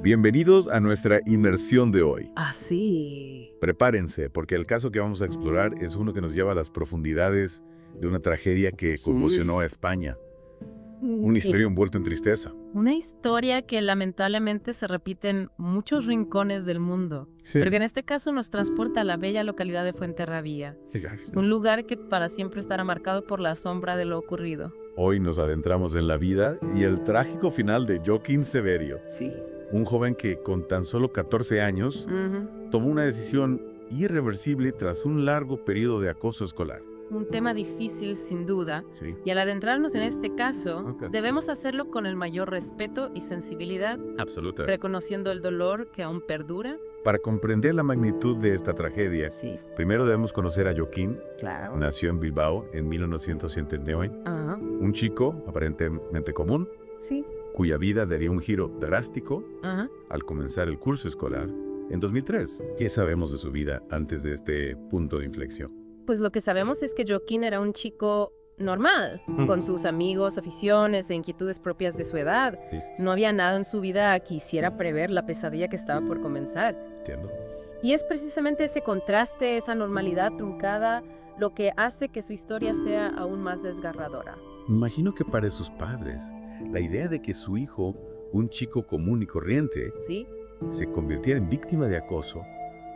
Bienvenidos a nuestra inmersión de hoy. Así. Prepárense, porque el caso que vamos a explorar es uno que nos lleva a las profundidades de una tragedia que conmocionó a España. Una historia envuelta en tristeza. Una historia que lamentablemente se repite en muchos rincones del mundo, Sí. pero que en este caso nos transporta a la bella localidad de Fuenterrabía, un lugar que para siempre estará marcado por la sombra de lo ocurrido. Hoy nos adentramos en la vida y el trágico final de Joaquín Severio, Sí. un joven que con tan solo 14 años tomó una decisión irreversible tras un largo periodo de acoso escolar. Un tema difícil sin duda, Sí. y al adentrarnos en este caso, Ok. debemos hacerlo con el mayor respeto y sensibilidad, Absolutamente. reconociendo el dolor que aún perdura. Para comprender la magnitud de esta tragedia, Sí, primero debemos conocer a Joaquín. claro. Nació en Bilbao en 1979, Ajá, un chico aparentemente común, sí, cuya vida daría un giro drástico ajá. al comenzar el curso escolar en 2003. ¿Qué sabemos de su vida antes de este punto de inflexión? Pues lo que sabemos es que Joaquín era un chico normal, con sus amigos, aficiones e inquietudes propias de su edad. Sí. No había nada en su vida que hiciera prever la pesadilla que estaba por comenzar. Entiendo. Y es precisamente ese contraste, esa normalidad truncada, lo que hace que su historia sea aún más desgarradora. Imagino que para sus padres, la idea de que su hijo, un chico común y corriente, ¿Sí? se convirtiera en víctima de acoso,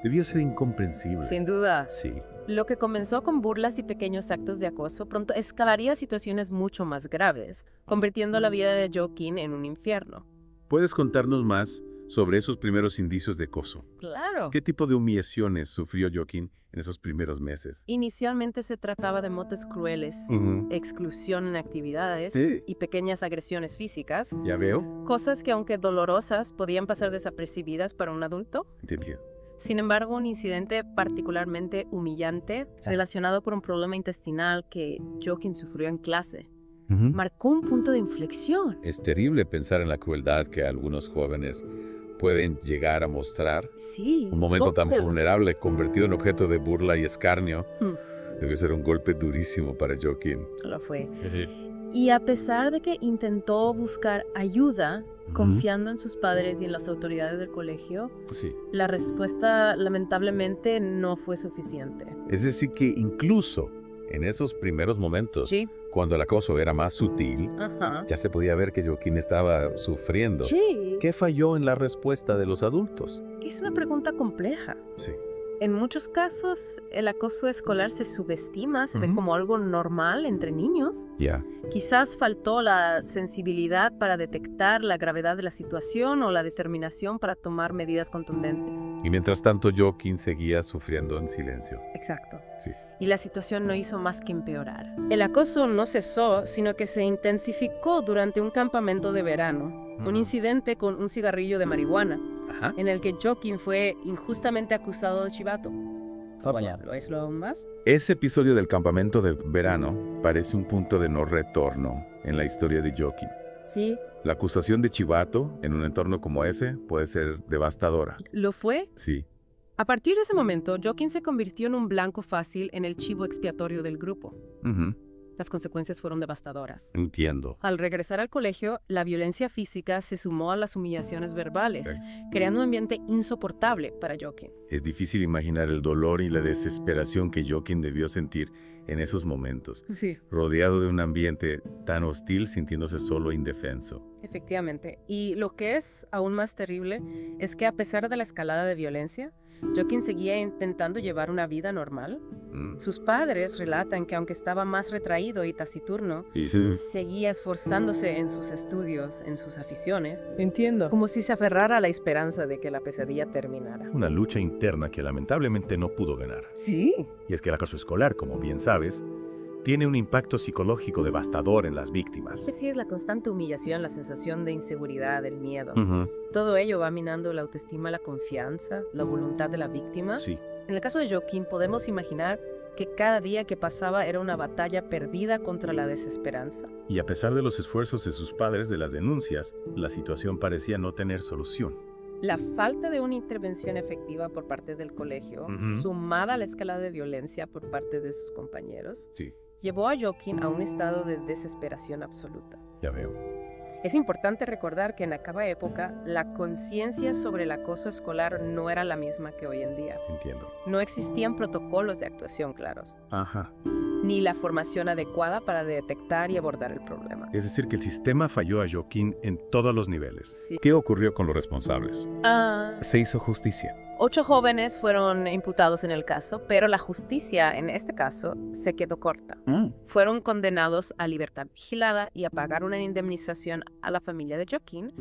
debió ser incomprensible. Sin duda. Sí. Lo que comenzó con burlas y pequeños actos de acoso pronto escalaría a situaciones mucho más graves, convirtiendo la vida de Joaquín en un infierno. ¿Puedes contarnos más sobre esos primeros indicios de acoso? Claro. ¿Qué tipo de humillaciones sufrió Joaquín en esos primeros meses? Inicialmente se trataba de motes crueles, exclusión en actividades Sí. y pequeñas agresiones físicas, ¿Ya veo? cosas que aunque dolorosas podían pasar desapercibidas para un adulto. Entendido. Sin embargo, un incidente particularmente humillante relacionado por un problema intestinal que Joaquín sufrió en clase marcó un punto de inflexión. Es terrible pensar en la crueldad que algunos jóvenes pueden llegar a mostrar. Sí. Un momento tan ¿cómo? vulnerable, convertido en objeto de burla y escarnio, Mm. debe ser un golpe durísimo para Joaquín. Lo fue. Y a pesar de que intentó buscar ayuda, confiando en sus padres y en las autoridades del colegio, Sí. la respuesta lamentablemente no fue suficiente. Es decir, que incluso en esos primeros momentos, Sí. cuando el acoso era más sutil, Ajá. ya se podía ver que Joaquín estaba sufriendo. Sí. ¿Qué falló en la respuesta de los adultos? Es una pregunta compleja. Sí. En muchos casos, el acoso escolar se subestima, se ve Ujú. como algo normal entre niños. Ya. Quizás faltó la sensibilidad para detectar la gravedad de la situación o la determinación para tomar medidas contundentes. Y mientras tanto, Joaquín seguía sufriendo en silencio. Exacto. Sí. Y la situación no hizo más que empeorar. El acoso no cesó, sino que se intensificó durante un campamento de verano. Un incidente con un cigarrillo de marihuana, Ajá. en el que Joaquín fue injustamente acusado de chivato. ¿Lo es lo aún más? Ese episodio del campamento de verano parece un punto de no retorno en la historia de Joaquín. Sí, La acusación de chivato en un entorno como ese puede ser devastadora. lo fue. Sí. A partir de ese momento, Joaquín se convirtió en un blanco fácil en el chivo expiatorio del grupo. Ujú. Las consecuencias fueron devastadoras. Entiendo. Al regresar al colegio, la violencia física se sumó a las humillaciones verbales, creando un ambiente insoportable para Joaquín. Es difícil imaginar el dolor y la desesperación que Joaquín debió sentir en esos momentos, Sí, rodeado de un ambiente tan hostil, sintiéndose solo e indefenso. efectivamente. Y lo que es aún más terrible es que a pesar de la escalada de violencia, Joaquín seguía intentando llevar una vida normal. Sus padres relatan que aunque estaba más retraído y taciturno, Y seguía esforzándose en sus estudios, en sus aficiones, Entiendo. como si se aferrara a la esperanza de que la pesadilla terminara. Una lucha interna que lamentablemente no pudo ganar. ¿Sí? Y es que el acoso escolar, como bien sabes, tiene un impacto psicológico devastador en las víctimas. Pues sí, es la constante humillación, la sensación de inseguridad, el miedo. Ujú. Todo ello va minando la autoestima, la confianza, la voluntad de la víctima. Sí, En el caso de Joaquín, podemos imaginar que cada día que pasaba era una batalla perdida contra la desesperanza. y a pesar de los esfuerzos de sus padres de las denuncias, la situación parecía no tener solución. La falta de una intervención efectiva por parte del colegio, Ujú. sumada a la escalada de violencia por parte de sus compañeros, Sí, llevó a Joaquín a un estado de desesperación absoluta. Ya veo. Es importante recordar que en aquella época la conciencia sobre el acoso escolar no era la misma que hoy en día. Entiendo. No existían protocolos de actuación claros, Ajá. ni la formación adecuada para detectar y abordar el problema. Es decir, que el sistema falló a Joaquín en todos los niveles. Sí. ¿Qué ocurrió con los responsables? Se hizo justicia. 8 jóvenes fueron imputados en el caso, pero la justicia en este caso se quedó corta. Fueron condenados a libertad vigilada y a pagar una indemnización a la familia de Joaquín,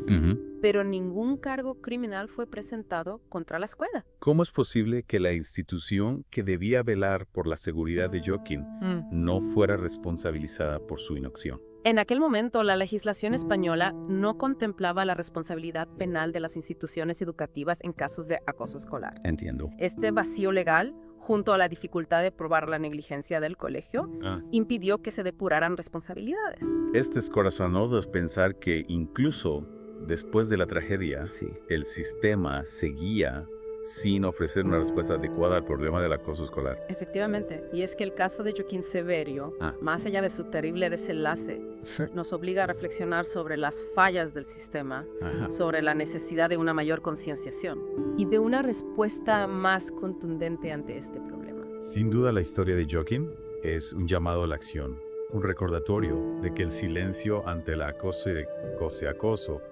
pero ningún cargo criminal fue presentado contra la escuela. ¿Cómo es posible que la institución que debía velar por la seguridad de Joaquín no fuera responsabilizada por su inacción? En aquel momento, la legislación española no contemplaba la responsabilidad penal de las instituciones educativas en casos de acoso escolar. Entiendo. Este vacío legal, junto a la dificultad de probar la negligencia del colegio, impidió que se depuraran responsabilidades. Este es corazonudo pensar que incluso después de la tragedia, el sistema seguía sin ofrecer una respuesta adecuada al problema del acoso escolar. Efectivamente, y es que el caso de Joaquín Severio, más allá de su terrible desenlace, nos obliga a reflexionar sobre las fallas del sistema, sobre la necesidad de una mayor concienciación y de una respuesta más contundente ante este problema. Sin duda, la historia de Joaquín es un llamado a la acción, un recordatorio de que el silencio ante el acoso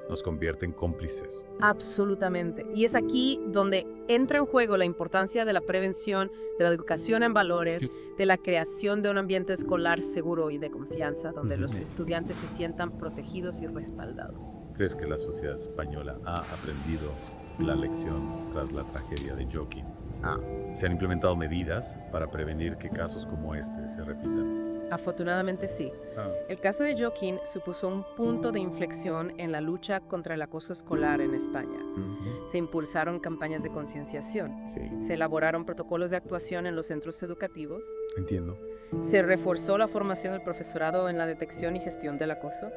nos convierte en cómplices. Absolutamente. Y es aquí donde entra en juego la importancia de la prevención, de la educación en valores, de la creación de un ambiente escolar seguro y de confianza, donde los estudiantes se sientan protegidos y respaldados. ¿Crees que la sociedad española ha aprendido la lección tras la tragedia de Joaquín? ¿Se han implementado medidas para prevenir que casos como este se repitan? Afortunadamente sí. El caso de Joaquín supuso un punto de inflexión en la lucha contra el acoso escolar en España. Se impulsaron campañas de concienciación. Se elaboraron protocolos de actuación en los centros educativos. Entiendo. Se reforzó la formación del profesorado en la detección y gestión del acoso.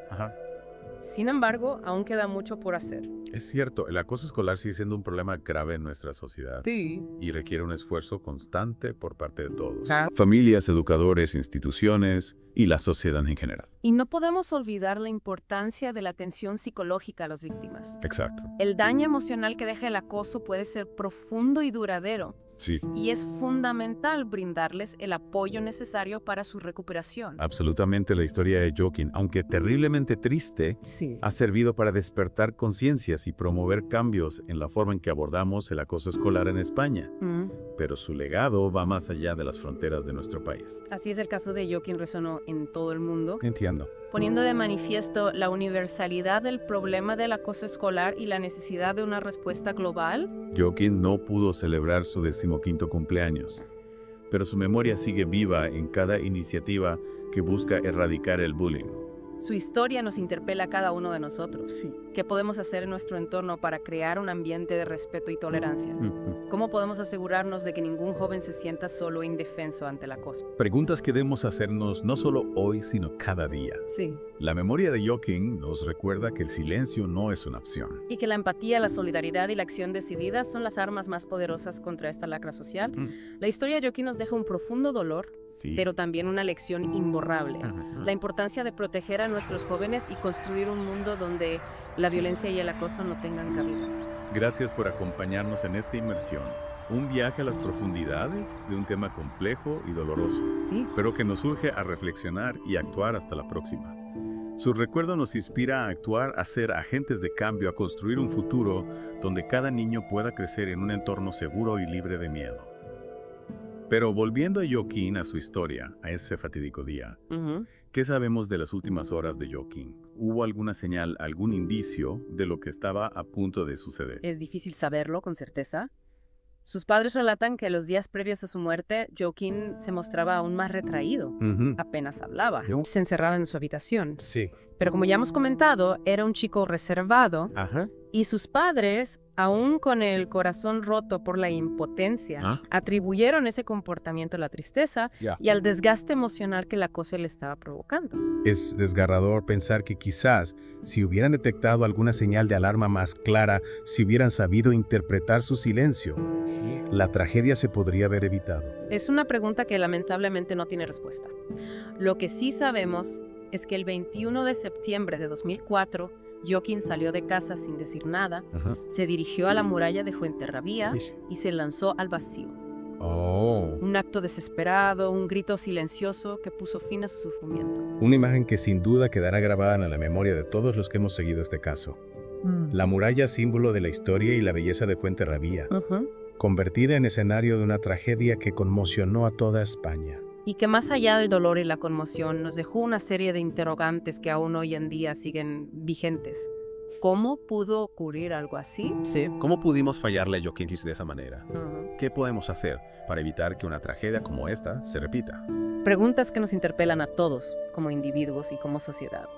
Sin embargo, aún queda mucho por hacer. Es cierto, el acoso escolar sigue siendo un problema grave en nuestra sociedad y requiere un esfuerzo constante por parte de todos. Familias, educadores, instituciones y la sociedad en general. Y no podemos olvidar la importancia de la atención psicológica a las víctimas. Exacto. El daño emocional que deja el acoso puede ser profundo y duradero. Sí. Y es fundamental brindarles el apoyo necesario para su recuperación. Absolutamente, la historia de Joaquín, aunque terriblemente triste, ha servido para despertar conciencias y promover cambios en la forma en que abordamos el acoso escolar en España. Pero su legado va más allá de las fronteras de nuestro país. Así es, el caso de Joaquín resonó en todo el mundo, Entiendo. poniendo de manifiesto la universalidad del problema del acoso escolar y la necesidad de una respuesta global. Joaquín no pudo celebrar su 15º cumpleaños, pero su memoria sigue viva en cada iniciativa que busca erradicar el bullying. Su historia nos interpela a cada uno de nosotros. ¿Qué podemos hacer en nuestro entorno para crear un ambiente de respeto y tolerancia? ¿Cómo podemos asegurarnos de que ningún joven se sienta solo e indefenso ante el acoso? Preguntas que debemos hacernos no solo hoy, sino cada día. Sí. La memoria de Joaquín nos recuerda que el silencio no es una opción. Y que la empatía, la solidaridad y la acción decidida son las armas más poderosas contra esta lacra social. La historia de Joaquín nos deja un profundo dolor, pero también una lección imborrable. La importancia de proteger a nuestros jóvenes y construir un mundo donde la violencia y el acoso no tengan cabida. Gracias por acompañarnos en esta inmersión. Un viaje a las profundidades de un tema complejo y doloroso, pero que nos urge a reflexionar y actuar hasta la próxima. Su recuerdo nos inspira a actuar, a ser agentes de cambio, a construir un futuro donde cada niño pueda crecer en un entorno seguro y libre de miedo. Pero volviendo a Joaquín, a su historia, a ese fatídico día, ¿qué sabemos de las últimas horas de Joaquín? ¿Hubo alguna señal, algún indicio de lo que estaba a punto de suceder? Es difícil saberlo con certeza. Sus padres relatan que los días previos a su muerte, Joaquín se mostraba aún más retraído. Apenas hablaba. Se encerraba en su habitación. Pero como ya hemos comentado, era un chico reservado. Y sus padres, aún con el corazón roto por la impotencia, atribuyeron ese comportamiento a la tristeza y al desgaste emocional que el acoso le estaba provocando. Es desgarrador pensar que quizás, si hubieran detectado alguna señal de alarma más clara, si hubieran sabido interpretar su silencio, la tragedia se podría haber evitado. Es una pregunta que lamentablemente no tiene respuesta. Lo que sí sabemos es que el 21 de septiembre de 2004, Joaquín salió de casa sin decir nada, se dirigió a la muralla de Fuenterrabía y se lanzó al vacío. Un acto desesperado, un grito silencioso que puso fin a su sufrimiento. Una imagen que sin duda quedará grabada en la memoria de todos los que hemos seguido este caso. La muralla, símbolo de la historia y la belleza de Fuenterrabía, convertida en escenario de una tragedia que conmocionó a toda España. Y que más allá del dolor y la conmoción nos dejó una serie de interrogantes que aún hoy en día siguen vigentes. ¿Cómo pudo ocurrir algo así? Sí, ¿cómo pudimos fallarle a Joaquín de esa manera? ¿Qué podemos hacer para evitar que una tragedia como esta se repita? Preguntas que nos interpelan a todos, como individuos y como sociedad.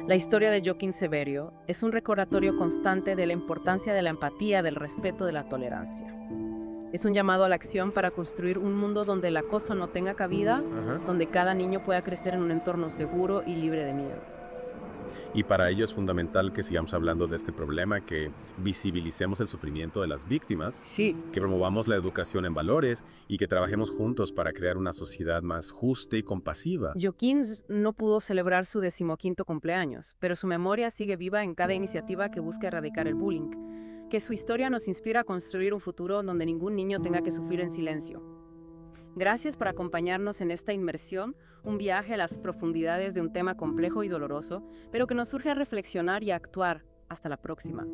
La historia de Joaquín Severio es un recordatorio constante de la importancia de la empatía, del respeto, de la tolerancia. Es un llamado a la acción para construir un mundo donde el acoso no tenga cabida, donde cada niño pueda crecer en un entorno seguro y libre de miedo. Y para ello es fundamental que sigamos hablando de este problema, que visibilicemos el sufrimiento de las víctimas, que promovamos la educación en valores y que trabajemos juntos para crear una sociedad más justa y compasiva. Joaquín no pudo celebrar su 15º cumpleaños, pero su memoria sigue viva en cada iniciativa que busca erradicar el bullying. Que su historia nos inspira a construir un futuro donde ningún niño tenga que sufrir en silencio. Gracias por acompañarnos en esta inmersión, un viaje a las profundidades de un tema complejo y doloroso, pero que nos urge a reflexionar y a actuar. Hasta la próxima.